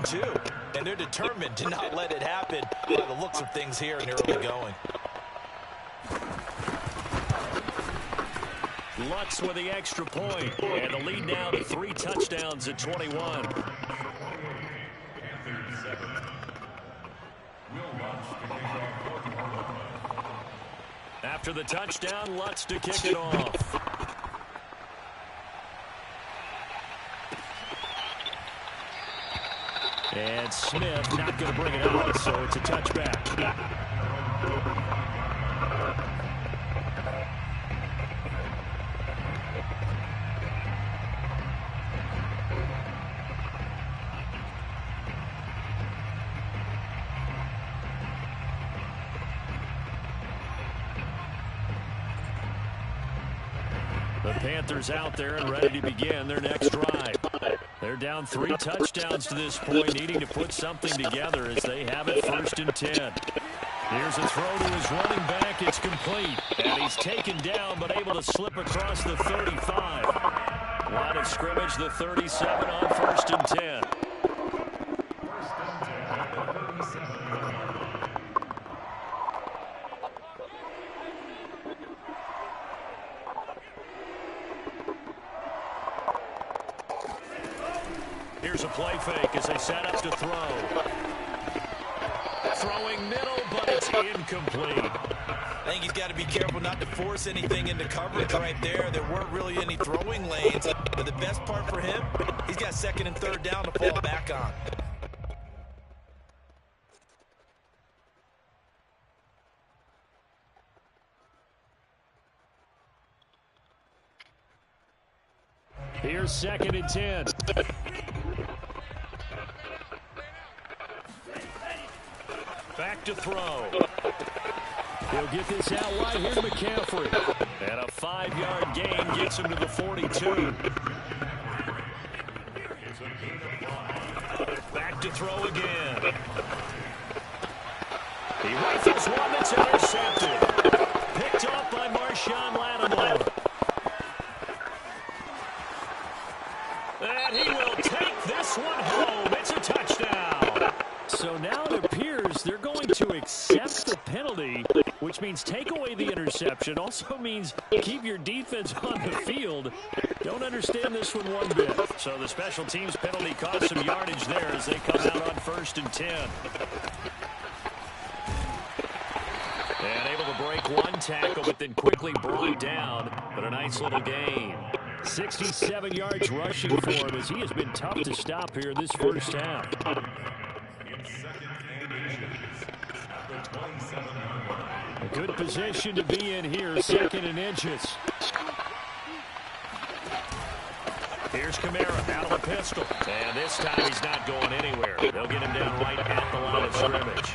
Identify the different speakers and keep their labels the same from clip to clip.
Speaker 1: one, too. And they're determined to not let it happen by the looks of things here in the early going.
Speaker 2: Lutz with the extra point. And the lead now to 3 touchdowns at 21. After the touchdown, Lutz to kick it off. And Smith not going to bring it out, so it's a touchback. The Panthers out there and ready to begin their next drive. They're down 3 touchdowns to this point, needing to put something together as they have it 1st and 10. Here's a throw to his running back. It's complete. And he's taken down but able to slip across the 35. Line of scrimmage, the 37 on 1st and 10. Here's a play fake as they set up to throw. Throwing middle, but it's incomplete.
Speaker 1: I think he's got to be careful not to force anything into coverage right there. There weren't really any throwing lanes. But the best part for him, he's got 2nd and 3rd down to fall back on.
Speaker 2: Here's 2nd and 10. Back to throw. He'll get this out wide here to McCaffrey. And a 5-yard gain gets him to the 42. Back to throw again. He rifles one that's intercepted. Picked off by Marshawn Lattimore. And he will take this one home. It's a touchdown. So now it appears they're going to accept the penalty, which means take away the interception. Also means keep your defense on the field. Don't understand this one bit. So the special teams penalty cost some yardage there as they come out on 1st and 10. And able to break one tackle, but then quickly brought down. But a nice little gain. 67 yards rushing for him as he has been tough to stop here this first half. A good position to be in here, 2nd and inches. Here's Kamara out of the pistol. And this time he's not going anywhere. They'll get him down right at the line of scrimmage.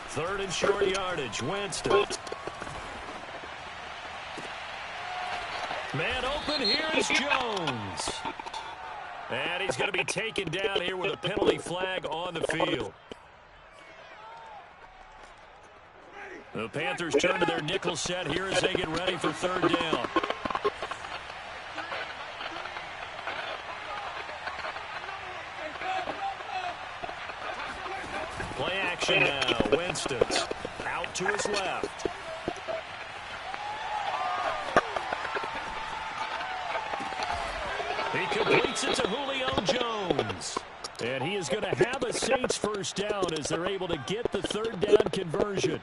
Speaker 2: Third and short yardage, Winston. Man open, here's Jones. And he's going to be taken down here with a penalty flag on the field. The Panthers turn to their nickel set here as they get ready for 3rd down. Play action now. Winston out to his left. He completes it to Julio Jones. And he is going to have a Saints 1st down as they're able to get the 3rd down conversion.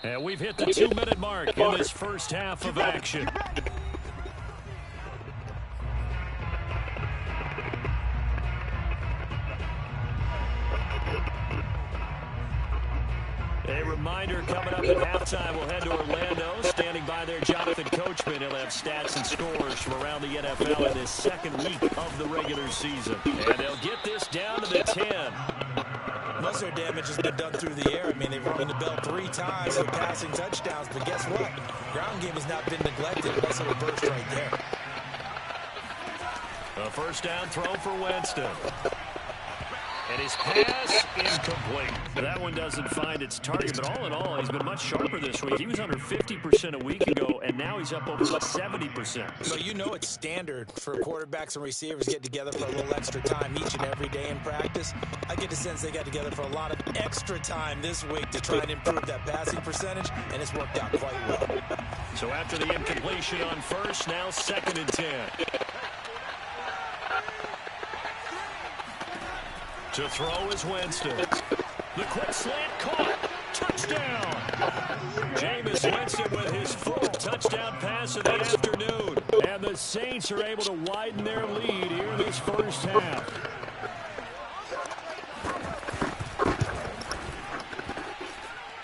Speaker 2: And we've hit the 2-minute mark in this first half of action. A reminder, coming up at halftime, we'll head to Orlando. Standing by there, Jonathan Coachman. He'll have stats and scores from around the NFL in this 2nd week of the regular season. And they'll get this down to the 10.
Speaker 1: Most of their damage has been done through the air. I mean, they've rung the bell 3 times with passing touchdowns. But guess what? Ground game has not been neglected. That's a reverse right there.
Speaker 2: A first down throw for Winston. And his pass incomplete. That one doesn't find its target, but all in all, he's been much sharper this week. He was under 50% a week ago, and now he's up over 70%.
Speaker 1: So you know it's standard for quarterbacks and receivers get together for a little extra time each and every day in practice. I get the sense they got together for a lot of extra time this week to try and improve that passing percentage, and it's worked out quite well.
Speaker 2: So after the incompletion on first, now 2nd and 10. To throw is Winston. The quick slant caught. Touchdown. Jameis Winston with his 4th touchdown pass of the afternoon. And the Saints are able to widen their lead here in this first half.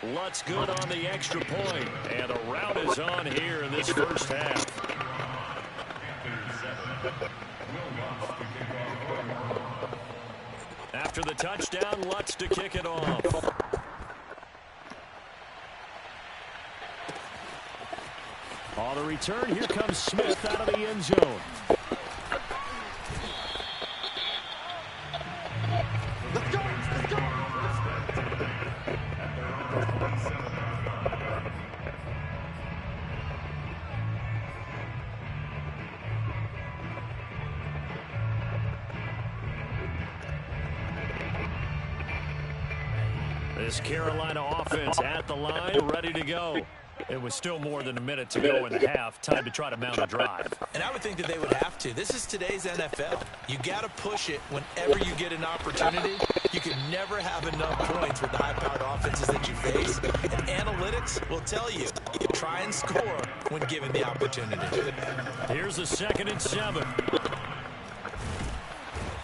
Speaker 2: Lutz good on the extra point. And the route is on here in this first half. After the touchdown, Lutz to kick it off. On the return, here comes Smith out of the end zone.
Speaker 1: Let's go! Let's go!
Speaker 2: This Carolina offense at the line, ready to go. It was still more than a minute to go in the half. Time to try to mount a drive.
Speaker 1: And I would think that they would have to. This is today's NFL. You got to push it whenever you get an opportunity. You can never have enough points with the high-powered offenses that you face. And analytics will tell you, you try and score when given the opportunity.
Speaker 2: Here's the 2nd and 7.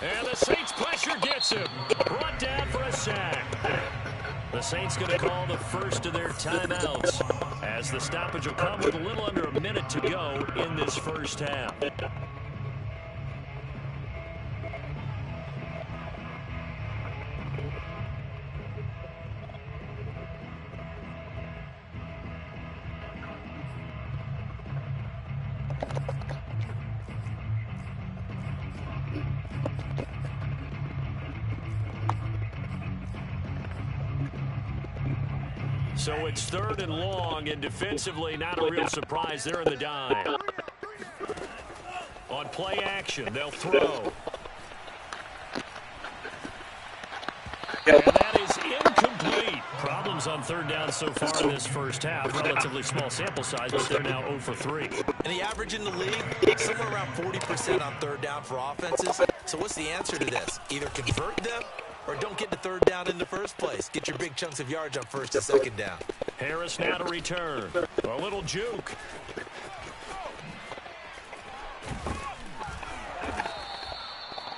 Speaker 2: And the Saints pressure gets him. Brought down for a sack. The Saints going to call the first of their timeouts as the stoppage will come with a little under a minute to go in this first half. So it's 3rd and long, and defensively, not a real surprise. They're in the dime. On play action, they'll throw. And that is incomplete. Problems on 3rd down so far in this first half. Relatively small sample size, but they're now 0 for 3.
Speaker 1: And the average in the league, somewhere around 40% on 3rd down for offenses. So what's the answer to this? Either convert them or don't get the 3rd down in the first place. Get your big chunks of yards on 1st and 2nd down.
Speaker 2: Harris now to return. A little juke.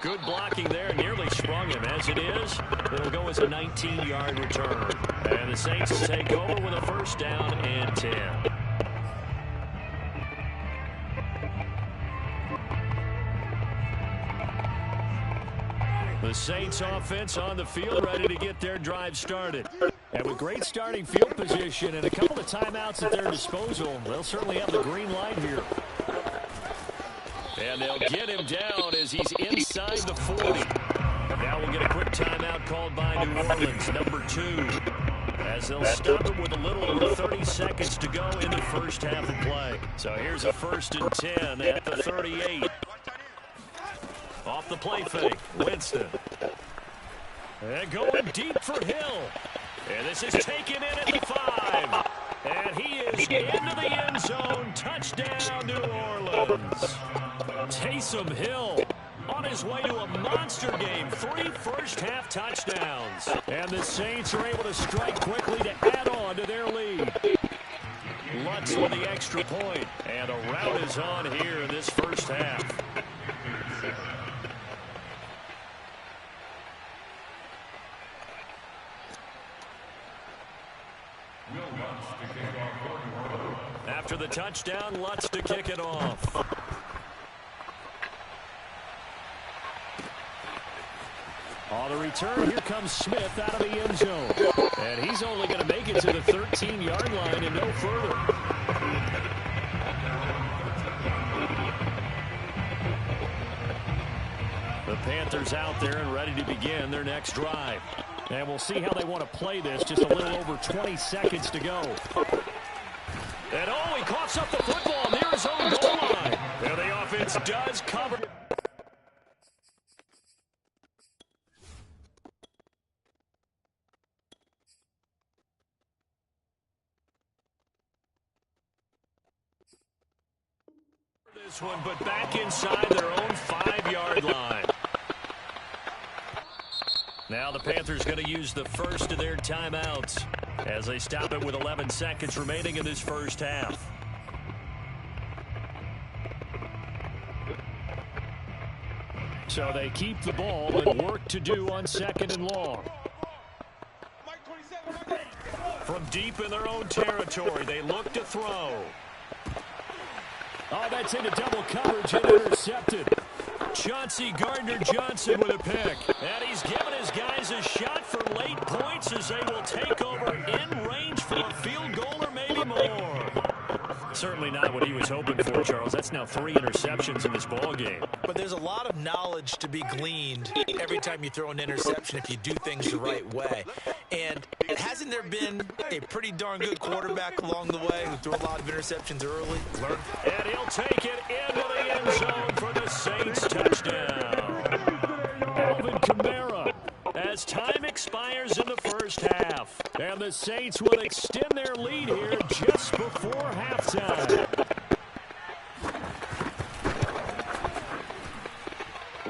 Speaker 2: Good blocking there. Nearly sprung him. As it is, it'll go as a 19-yard return. And the Saints will take over with a 1st down and 10. The Saints offense on the field, ready to get their drive started. And with great starting field position and a couple of timeouts at their disposal, they'll certainly have the green light here. And they'll get him down as he's inside the 40. Now we'll get a quick timeout called by New Orleans, number 2. As they'll stop him with a little over 30 seconds to go in the first half of play. So here's a 1st and 10 at the 38. Off the play fake, Winston. And going deep for Hill. And this is taken in at the 5. And he is into the end zone. Touchdown, New Orleans. Taysom Hill on his way to a monster game. 3 first-half touchdowns. And the Saints are able to strike quickly to add on to their lead. Lutz with the extra point. And a rout is on here in this first half. After the touchdown, Lutz to kick it off. On the return, here comes Smith out of the end zone. And he's only going to make it to the 13-yard line and no further. The Panthers out there and ready to begin their next drive. And we'll see how they want to play this. Just a little over 20 seconds to go. And he coughs up the football near his own goal line. And the offense does cover. This one, but back inside their own 5-yard line. Now the Panthers going to use the first of their timeouts as they stop it with 11 seconds remaining in this first half. So they keep the ball and work to do on 2nd and long. From deep in their own territory, they look to throw. Oh, that's into double coverage and intercepted. Chauncey Gardner-Johnson with a pick. And he's given his guys a shot for late points as they will take over in range for a field goal or maybe more. Certainly not what he was hoping for, Charles. That's now 3 interceptions in this ball game.
Speaker 1: But there's a lot of knowledge to be gleaned every time you throw an interception if you do things the right way. And hasn't there been a pretty darn good quarterback along the way who threw a lot of interceptions early?
Speaker 2: And he'll take it into the end zone for the Saints touchdown. Alvin Kamara as time expires in the first half. And the Saints will extend their lead here just before halftime.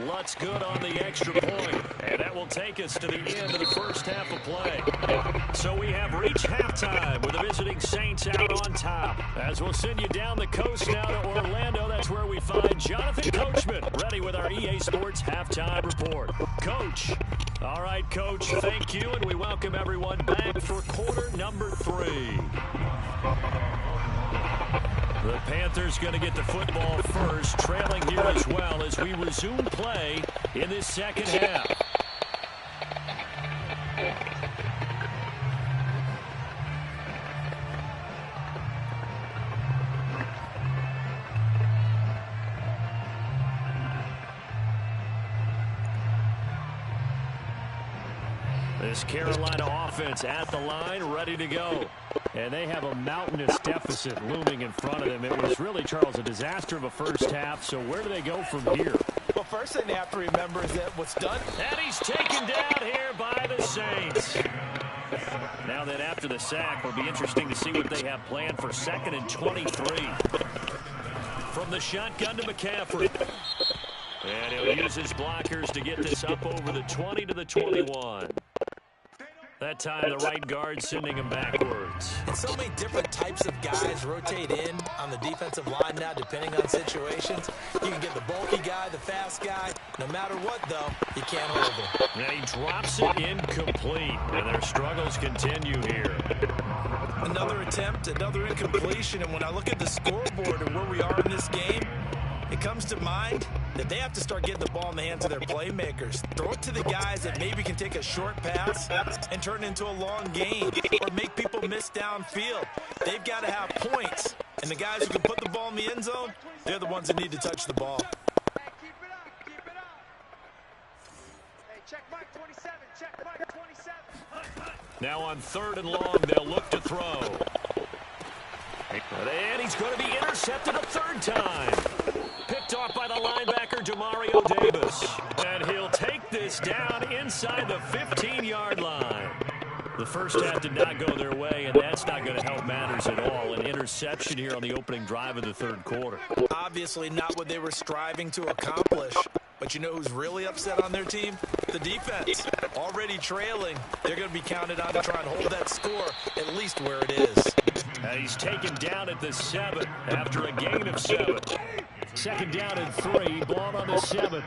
Speaker 2: Lutz good on the extra point. And that will take us to the end of the first half of play. So we have reached halftime with the visiting Saints out on top. As we'll send you down the coast now to Orlando, that's where we find Jonathan Coachman ready with our EA Sports Halftime Report. Coach. All right, Coach, thank you, and we welcome everyone back for quarter number 3. The Panthers going to get the football first, trailing here as well as we resume play in this second half. This Carolina offense at the line, ready to go. And they have a mountainous deficit looming in front of them. It was really, Charles, a disaster of a first half. So where do they go from here?
Speaker 1: Well, first thing they have to remember is that what's done.
Speaker 2: And he's taken down here by the Saints. Now that after the sack, it'll be interesting to see what they have planned for 2nd and 23. From the shotgun to McCaffrey. And he'll use his blockers to get this up over the 20 to the 21. That time, the right guard sending him backwards.
Speaker 1: And so many different types of guys rotate in on the defensive line now, depending on situations. You can get the bulky guy, the fast guy. No matter what, though, you can't hold him.
Speaker 2: And he drops it incomplete, and their struggles continue here.
Speaker 1: Another attempt, another incompletion, and when I look at the scoreboard and where we are in this game, it comes to mind that they have to start getting the ball in the hands of their playmakers. Throw it to the guys that maybe can take a short pass and turn it into a long gain or make people miss downfield. They've got to have points, and the guys who can put the ball in the end zone, they're the ones that need to touch the ball.
Speaker 3: Hey, keep it up, keep it up. Hey, check Mike 27, check Mike 27.
Speaker 2: Now on 3rd and long, they'll look to throw. And he's going to be intercepted a 3rd time. Picked off by the linebacker, Demario Davis. And he'll take this down inside the 15-yard line. The first half did not go their way, and that's not going to help matters at all. An interception here on the opening drive of the 3rd quarter.
Speaker 1: Obviously not what they were striving to accomplish. But you know who's really upset on their team? The defense. Already trailing. They're going to be counted on to try and hold that score at least where it is.
Speaker 2: And he's taken down at the 7 after a gain of 7. 2nd down and 3. Ball on the 7.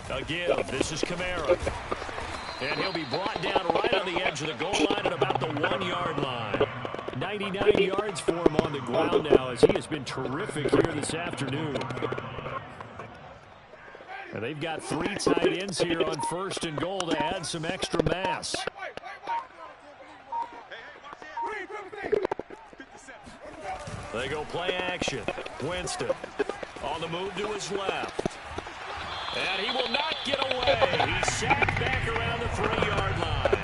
Speaker 2: Again, this is Kamara. And he'll be brought down right on the edge of the goal line at about the 1-yard line. 99 yards for him on the ground now as he has been terrific here this afternoon. And they've got 3 tight ends here on 1st and goal to add some extra mass. They go play action. Winston. On the move to his left. And he will not get away. He's sacked back around the 3-yard line.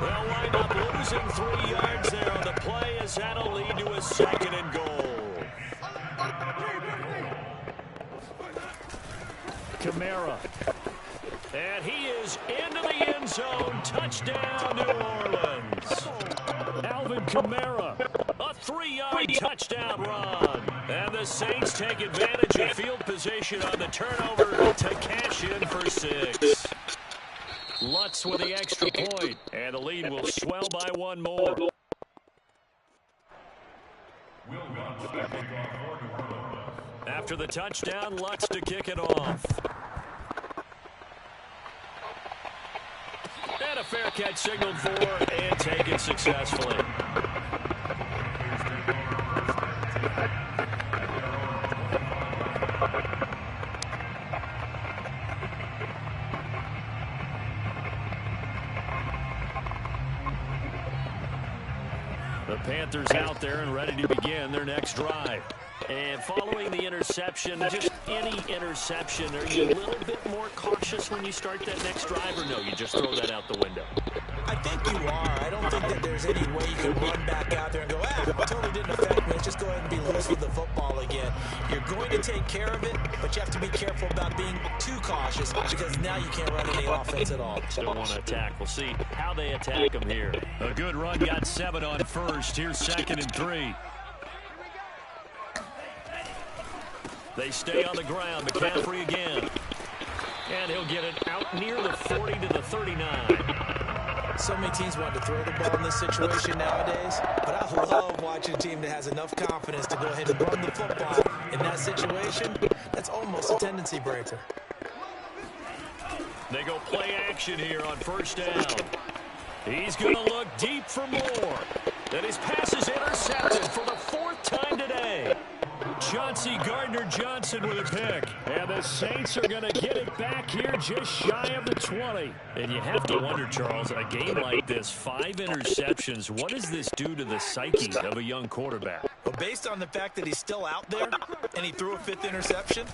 Speaker 2: They'll wind up losing 3 yards there on the play as that'll lead to a 2nd and goal. Kamara. And he is into the end zone. Touchdown, New Orleans. Alvin Kamara. A 3-yard touchdown run. And the Saints take advantage of field position on the turnover to cash in for 6. Lutz with the extra point, and the lead will swell by 1 more. After the touchdown, Lutz to kick it off. And a fair catch signaled for and taken successfully. The Panthers out there and ready to begin their next drive. And following the interception, just any interception, are you a little bit more cautious when you start that next drive, or no, you just throw that out the window?
Speaker 1: I think you are. I don't think that there's any way you can run back out there and go, it totally didn't affect me. Let's just go ahead and be loose with the football again. You're going to take care of it, but you have to be careful about being too cautious because now you can't run any offense at all.
Speaker 2: Still want to attack. We'll see how they attack them here. A good run, got 7 on first. Here's 2nd and 3. They stay on the ground. McCaffrey again. And he'll get it out near the 40 to the 39.
Speaker 1: So many teams want to throw the ball in this situation nowadays, but I love watching a team that has enough confidence to go ahead and run the football in that situation. That's almost a tendency breaker.
Speaker 2: They go play action here on 1st down. He's going to look deep for more. And his pass is intercepted for the 4th time today. Chauncey Gardner-Johnson with a pick. And the Saints are going to get it back here just shy of the 20. And you have to wonder, Charles, a game like this, 5 interceptions, what does this do to the psyche of a young quarterback?
Speaker 1: Well, based on the fact that he's still out there and he threw a 5th interception,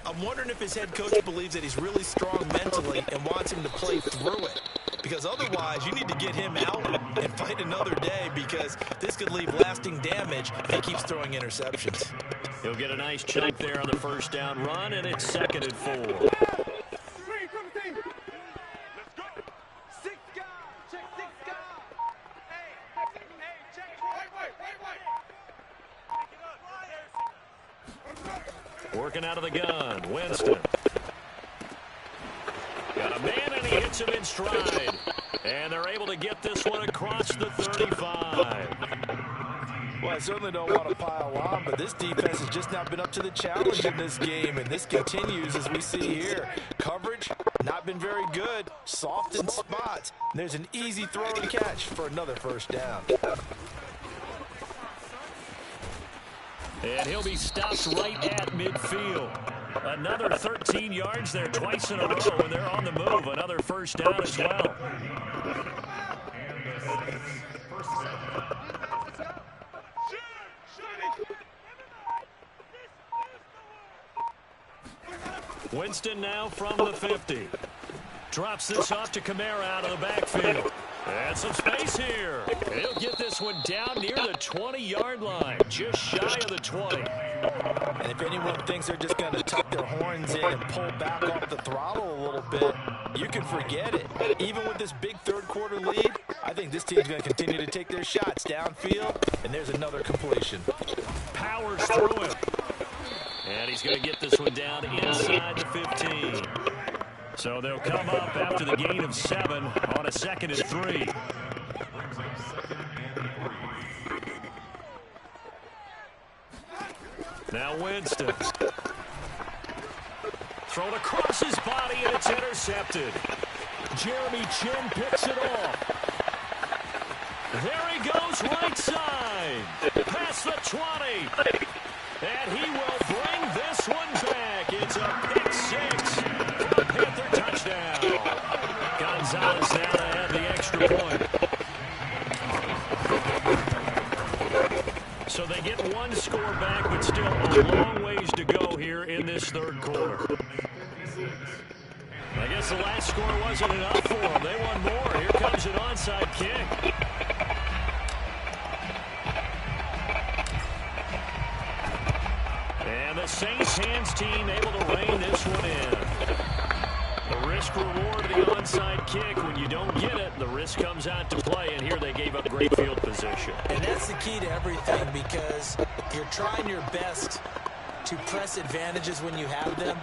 Speaker 1: I'm wondering if his head coach believes that he's really strong mentally and wants him to play through it. Because otherwise, you need to get him out and fight another day because this could leave lasting damage if he keeps throwing interceptions.
Speaker 2: He'll get a nice chunk there on the 1st down run, and it's 2nd and 4.
Speaker 3: Let's go. 6 guys. Check 6 guys. Hey, check. Wait.
Speaker 2: Working out of the gun, Winston. Got a man, and he hits him in stride. And they're able to get this one across the 35.
Speaker 1: Well, I certainly don't want to pile on, but this defense has just not been up to the challenge in this game, and this continues as we see here. Coverage, not been very good, soft in spots. And there's an easy throw to catch for another 1st down.
Speaker 2: And he'll be stopped right at midfield. Another 13 yards there twice in a row, and they're on the move. Another 1st down as well. Winston now from the 50. Drops this off to Kamara out of the backfield. And some space here. He'll get this one down near the 20-yard line, just shy of the 20.
Speaker 1: And if anyone thinks they're just going to tuck their horns in and pull back off the throttle a little bit, you can forget it. Even with this big 3rd quarter lead, I think this team's going to continue to take their shots downfield, and there's another completion.
Speaker 2: Powers through him. And he's going to get this one down inside the 15. So they'll come up after the gain of 7 on a 2nd and 3. Now Winston. Thrown across his body, and it's intercepted. Jeremy Chin picks it off. There he goes, right side. Past the 20. And he will bring this one back. It's a pick 6 for a Panther touchdown. Gonzalez now to have the extra point. So they get one score back, but still a long ways plays to go here in this third quarter. I guess the last score wasn't enough for them. They want more. Here comes an onside kick. And the Saints hands team able to rein this one in. The risk reward of the onside kick. When you don't get it, the risk comes out to play, and here they gave up great field position.
Speaker 1: And that's the key to everything, because you're trying your best to press advantages when you have them,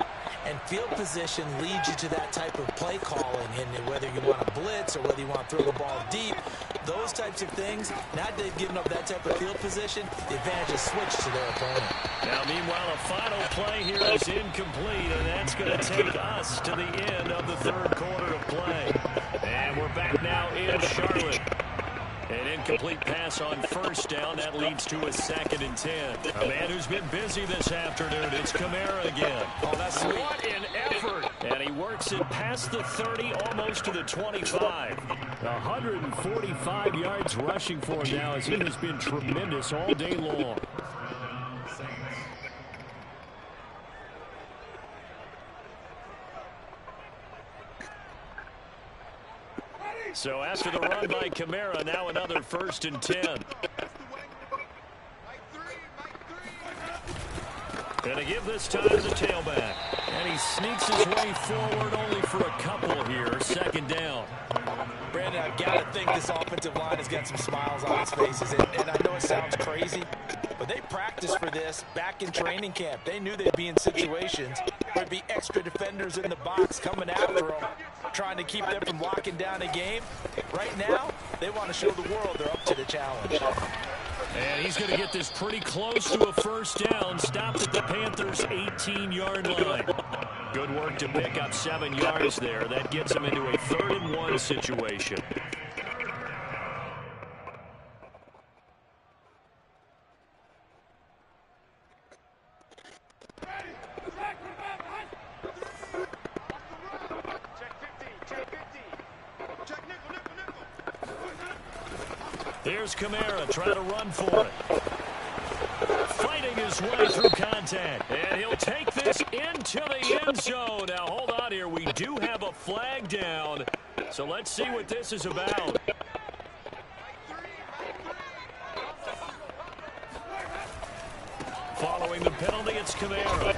Speaker 1: and field position leads you to that type of play calling. And whether you want to blitz or whether you want to throw the ball deep, those types of things, now that they've given up that type of field position, the advantage is switched to their opponent.
Speaker 2: Now, meanwhile, a final play here is incomplete, and that's going to take us to the end of the third quarter of play. And we're back now in Charlotte. An incomplete pass on first down. That leads to a 2nd and 10. A man who's been busy this afternoon. It's Kamara again.
Speaker 1: Oh, that's sweet.
Speaker 2: What an effort. And he works it past the 30, almost to the 25. 145 yards rushing for him now, as he has been tremendous all day long. So after the run by Kamara, now another 1st and 10. Going to give this time to the tailback. And he sneaks his way forward only for a couple here. 2nd down.
Speaker 1: Brandon, I've got to think this offensive line has got some smiles on its faces. And I know it sounds crazy, but they practiced for this back in training camp. They knew they'd be in situations where there'd be extra defenders in the box coming after them, trying to keep them from locking down a game. Right now, they want to show the world they're up to the challenge.
Speaker 2: And he's going to get this pretty close to a 1st down. Stopped at the Panthers' 18-yard line. Good work to pick up 7 yards there. That gets him into a 3rd and 1 situation. Here's Kamara trying to run for it. Fighting his way through contact. And he'll take this into the end zone. Now, hold on here. We do have a flag down. So let's see what this is about. Following the penalty, it's Kamara.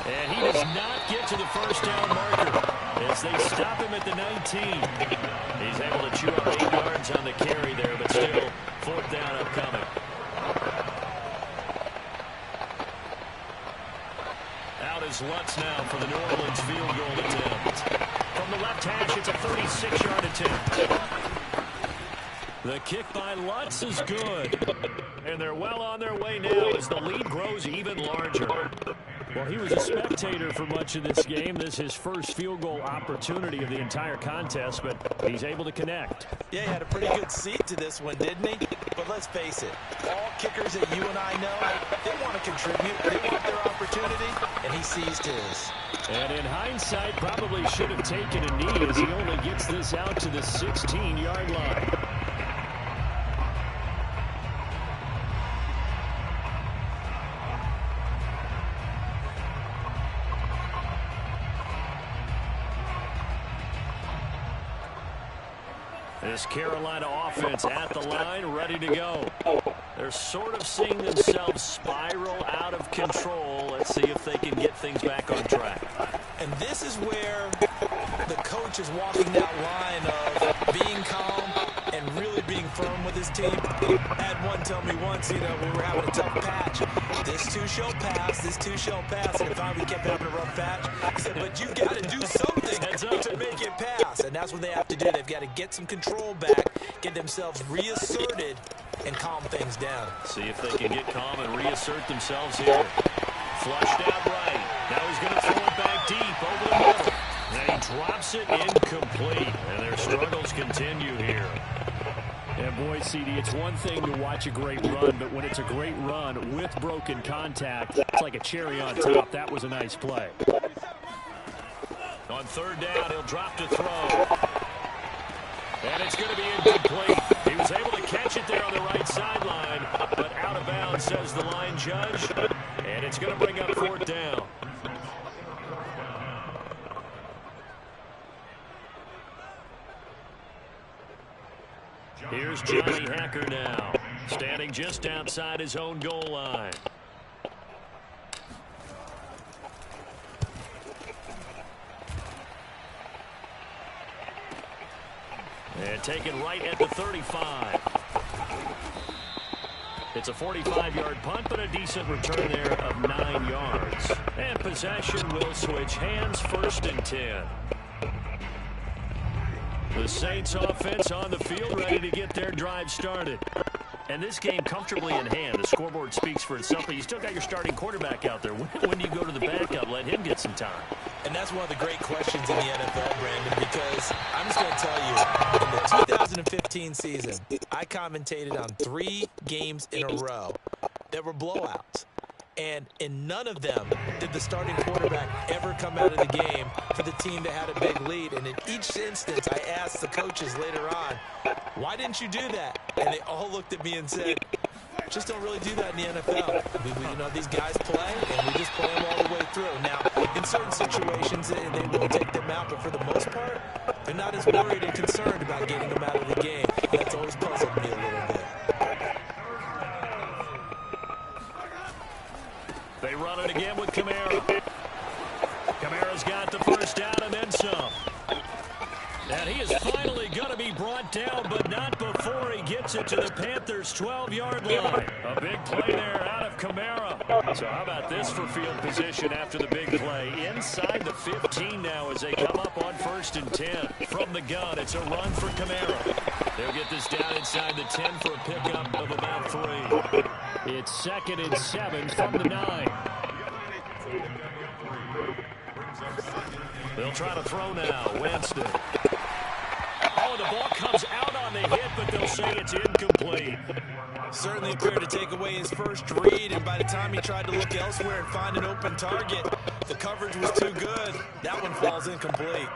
Speaker 2: And he does not get to the 1st down marker as they stop him at the 19. He's able to chew up 8 yards on the carry there, but still 4th down upcoming. Out is Lutz now for the New Orleans field goal attempt. From the left hash, it's a 36-yard attempt. The kick by Lutz is good. And they're well on their way now as the lead grows even larger. Well, he was a spectator for much of this game. This is his first field goal opportunity of the entire contest, but he's able to connect.
Speaker 1: Yeah, he had a pretty good seat to this one, didn't he? But let's face it, all kickers that you and I know, they want to contribute. They want their opportunity, and he seized his.
Speaker 2: And in hindsight, probably should have taken a knee as he only gets this out to the 16-yard line. This Carolina offense at the line, ready to go. They're sort of seeing themselves spiral out of control. Let's see if they can get things back on track.
Speaker 1: And this is where the coach is walking that line of being calm and really being firm with his team. I had one tell me once, we were having a tough patch. This too shall pass, this too shall pass. And finally we kept having a rough patch. He said, but you've got to do something to make it pass. And that's what they have to do. They've got to get some control back, get themselves reasserted, and calm things down.
Speaker 2: See if they can get calm and reassert themselves here. Flushed out right. Now he's going to throw it back deep over the middle. And he drops it incomplete. And their struggles continue here. And boy, CD, it's one thing to watch a great run, but when it's a great run with broken contact, it's like a cherry on top. That was a nice play. On 3rd down, he'll drop to throw. And it's going to be incomplete. He was able to catch it there on the right sideline, but out of bounds, says the line judge. And it's going to bring up 4th down. Here's Johnny Hacker now, standing just outside his own goal line. And taken right at the 35. It's a 45-yard punt, but a decent return there of 9 yards. And possession will switch hands, 1st and 10. The Saints offense on the field, ready to get their drive started. And this game comfortably in hand. The scoreboard speaks for itself, but you still got your starting quarterback out there. When do you go to the backup? Let him get some time.
Speaker 1: And that's one of the great questions in the NFL, Brandon, because I'm just going to tell you, in the 2015 season, I commentated on 3 games in a row that were blowouts. And in none of them did the starting quarterback ever come out of the game for the team that had a big lead. And in each instance, I asked the coaches later on, why didn't you do that? And they all looked at me and said, just don't really do that in the NFL. You know, these guys play, and we just play them all the way through. Now, in certain situations, they will take them out, but for the most part, they're not as worried and concerned about getting them out of the game. That's always puzzled me a little bit.
Speaker 2: They run it again with Kamara. Kamara's got the 1st down and then some. And he is finally going to be brought down, but not before he gets it to the Panthers' 12-yard line. A big play there out of Kamara. So how about this for field position after the big play? Inside the 15 now as they come up on 1st and 10. From the gun, it's a run for Kamara. They'll get this down inside the 10 for a pickup of about 3. It's 2nd and 7 from the 9. They'll try to throw now. Winston. Oh, the ball comes out on the hit, but they'll say it's incomplete.
Speaker 1: Certainly appeared to take away his first read, and by the time he tried to look elsewhere and find an open target, the coverage was too good. That one falls incomplete.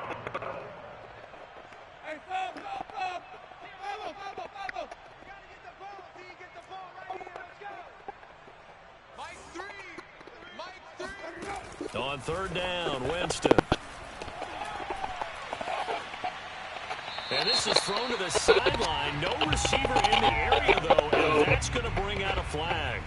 Speaker 2: On 3rd down, Winston. And this is thrown to the sideline. No receiver in the area, though, and that's going to bring out a flag.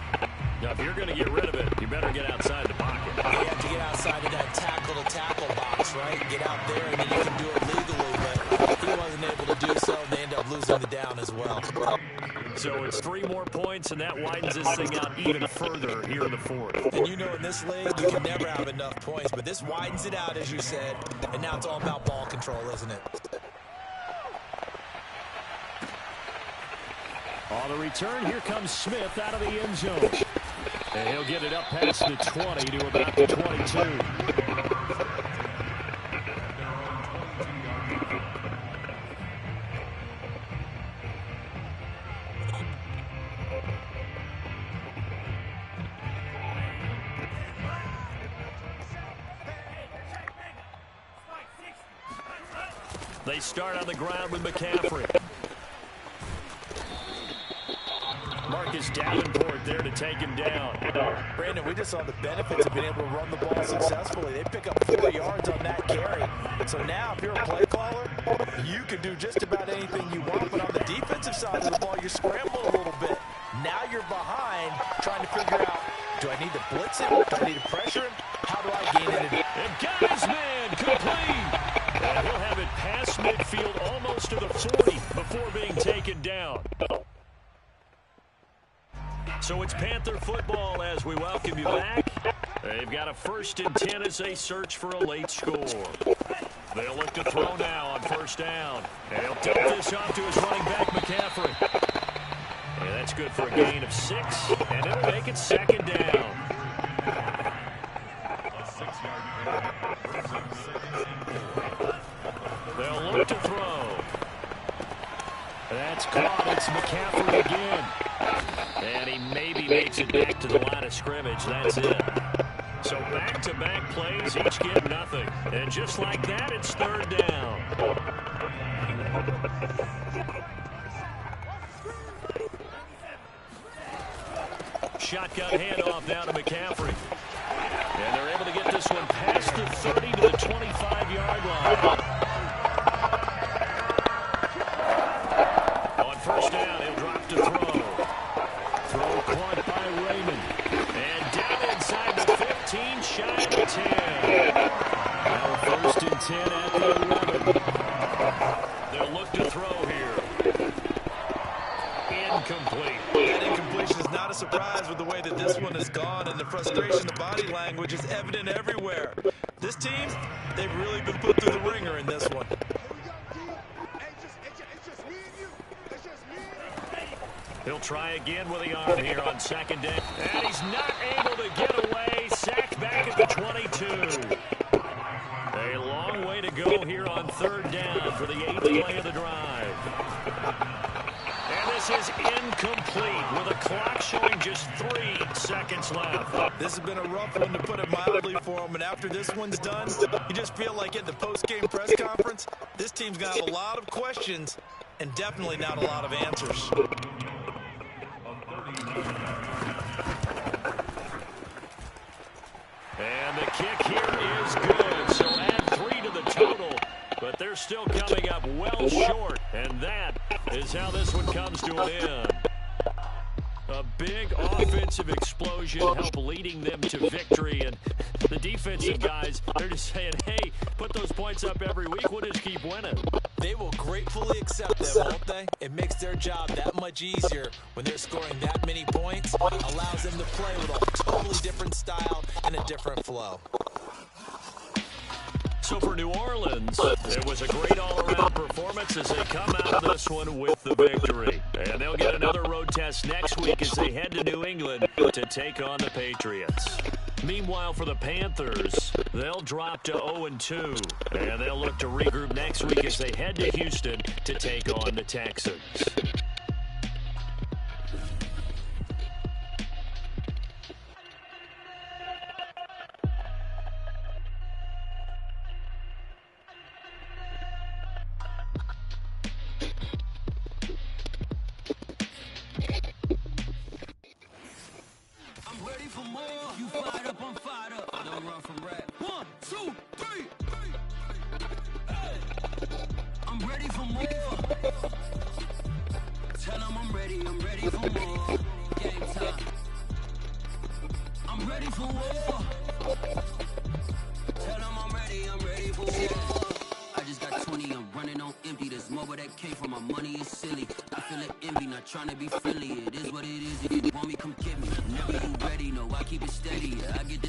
Speaker 2: Now, if you're going to get rid of it, you better get outside the pocket.
Speaker 1: You have to get outside of that tackle-to-tackle box, right? Get out there, and then you can do it legally, but he wasn't able to do so, and they end up losing the down as well.
Speaker 2: So it's 3 more points, and that widens this thing out even further here in the 4th.
Speaker 1: And you know in this league, you can never have enough points, but this widens it out, as you said, and now it's all about ball control, isn't it?
Speaker 2: On the return, here comes Smith out of the end zone. And he'll get it up past the 20 to about the 22. They start on the ground with McCaffrey. Marcus Davenport there to take him down.
Speaker 1: Brandon, we just saw the benefits of being able to run the ball successfully. They pick up 4 yards on that carry. So now, if you're a play caller, you can do just about anything you want. But on the defensive side of the ball, you're scrambling a little bit. Now you're behind, trying to figure out, do I need to blitz him? Do I need to pressure him? How do I gain it?
Speaker 2: And got his man complete. And he'll have it past midfield almost to the 40 before being taken down. So it's Panther football as we welcome you back. They've got a 1st and 10 as they search for a late score. They'll look to throw now on 1st down. And he'll dump this off to his running back, McCaffrey. And that's good for a gain of 6, and it'll make it 2nd down. They'll look to throw. That's caught. It's McCaffrey again. And he maybe makes it back to the line of scrimmage. That's it. So back-to-back plays, each get nothing. And just like that, it's 3rd down. shotgun handoff now to McCaffrey. And they're able to get this one past the 30 to the 25-yard line. On first down, he'll drop to throw. Throw caught by Raymond. And down inside the 15, shy of the 10. Now first and 10 at the 11. They'll look to throw here. Incomplete.
Speaker 1: That incompletion is not a surprise with the way that this one has gone, and the frustration, the body language is evident everywhere. This team, they've really been put through the ringer in this one.
Speaker 2: He'll try again with the arm here on second down. And he's not able to get away. Sacked back at the 22. A long way to go here on third down for the 8th play of the drive. And this is incomplete with a clock showing just 3 seconds left.
Speaker 1: This has been a rough one, to put it mildly, for him. And after this one's done, you just feel like at the post-game press conference, this team's going to have a lot of questions and definitely not a lot of answers.
Speaker 2: And the kick here is good. So add 3 to the total. But they're still coming up well short. And that is how this one comes to an end. A big offensive explosion helped leading them to victory. And the defensive guys, they're just saying, hey, put those points up every week. We'll just keep winning.
Speaker 1: They will gratefully accept them, won't they? It makes their job that much easier when they're scoring that many points. Allows them to play with a totally different style and a different flow.
Speaker 2: So for New Orleans, it was a great all-around performance as they come out of this one with the victory. And they'll get another road test next week as they head to New England to take on the Patriots. Meanwhile, for the Panthers, they'll drop to 0-2. And they'll look to regroup next week as they head to Houston to take on the Texans.
Speaker 4: Trying to be friendly, it is what it is. If you want me, come get me. Whenever you ready, no, I keep it steady. I get the